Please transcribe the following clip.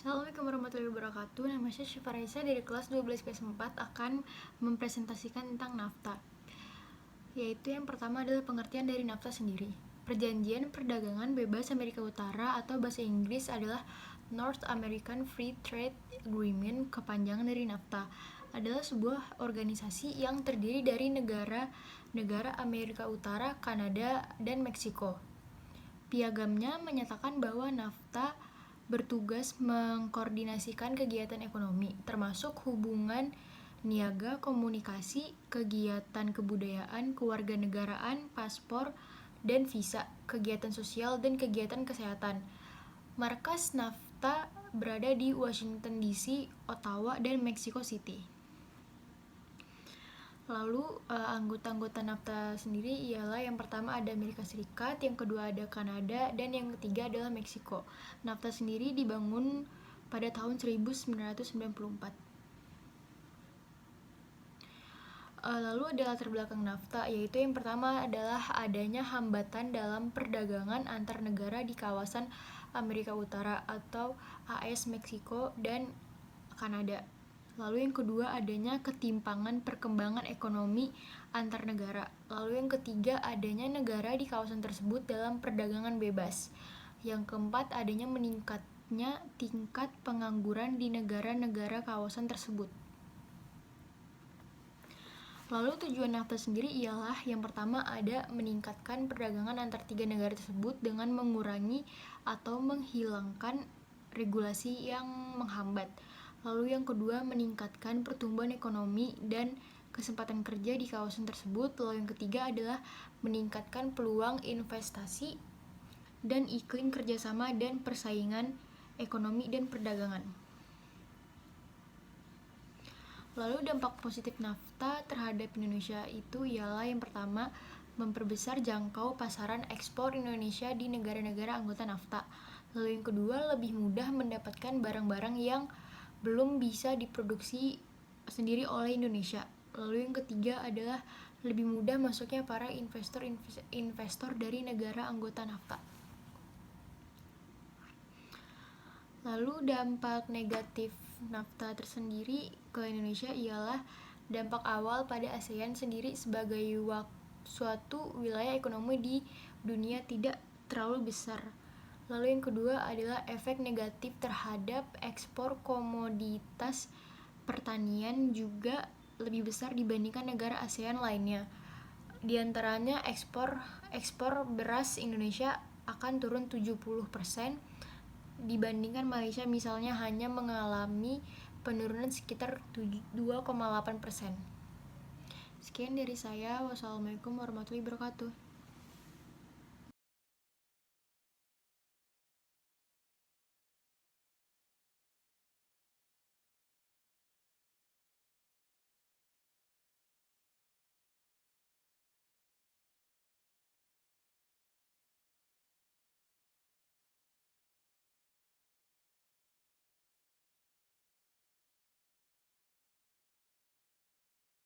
Assalamualaikum warahmatullahi wabarakatuh. Nama saya Syifa Raisa dari kelas 12 PS4 akan mempresentasikan tentang NAFTA. Yaitu yang pertama adalah pengertian dari NAFTA sendiri. Perjanjian Perdagangan Bebas Amerika Utara atau bahasa Inggris adalah North American Free Trade Agreement, kepanjangan dari NAFTA. Adalah sebuah organisasi yang terdiri dari negara Amerika Utara, Kanada, dan Meksiko. Piagamnya menyatakan bahwa NAFTA bertugas mengkoordinasikan kegiatan ekonomi, termasuk hubungan niaga, komunikasi, kegiatan kebudayaan, kewarganegaraan, paspor, dan visa, kegiatan sosial, dan kegiatan kesehatan. Markas NAFTA berada di Washington DC, Ottawa, dan Mexico City. Lalu anggota-anggota NAFTA sendiri ialah yang pertama ada Amerika Serikat, yang kedua ada Kanada, dan yang ketiga adalah Meksiko. NAFTA sendiri dibangun pada tahun 1994. Lalu ada latar belakang NAFTA, yaitu yang pertama adalah adanya hambatan dalam perdagangan antar negara di kawasan Amerika Utara atau AS, Meksiko, dan Kanada. Lalu yang kedua adanya ketimpangan perkembangan ekonomi antar negara. Lalu yang ketiga adanya negara di kawasan tersebut dalam perdagangan bebas. Yang keempat adanya meningkatnya tingkat pengangguran di negara-negara kawasan tersebut. Lalu tujuan NAFTA sendiri ialah yang pertama ada meningkatkan perdagangan antar tiga negara tersebut dengan mengurangi atau menghilangkan regulasi yang menghambat. Lalu yang kedua meningkatkan pertumbuhan ekonomi dan kesempatan kerja di kawasan tersebut. Lalu yang ketiga adalah meningkatkan peluang investasi dan iklim kerjasama dan persaingan ekonomi dan perdagangan. Lalu dampak positif NAFTA terhadap Indonesia itu ialah yang pertama memperbesar jangkau pasaran ekspor Indonesia di negara-negara anggota NAFTA. Lalu yang kedua lebih mudah mendapatkan barang-barang yang belum bisa diproduksi sendiri oleh Indonesia. Lalu yang ketiga adalah lebih mudah masuknya para investor dari negara anggota NAFTA. Lalu dampak negatif NAFTA tersendiri ke Indonesia ialah dampak awal pada ASEAN sendiri sebagai suatu wilayah ekonomi di dunia tidak terlalu besar. Lalu yang kedua adalah efek negatif terhadap ekspor komoditas pertanian juga lebih besar dibandingkan negara ASEAN lainnya. Di antaranya ekspor beras Indonesia akan turun 70% dibandingkan Malaysia misalnya hanya mengalami penurunan sekitar 2,8%. Sekian dari saya. Wassalamualaikum warahmatullahi wabarakatuh.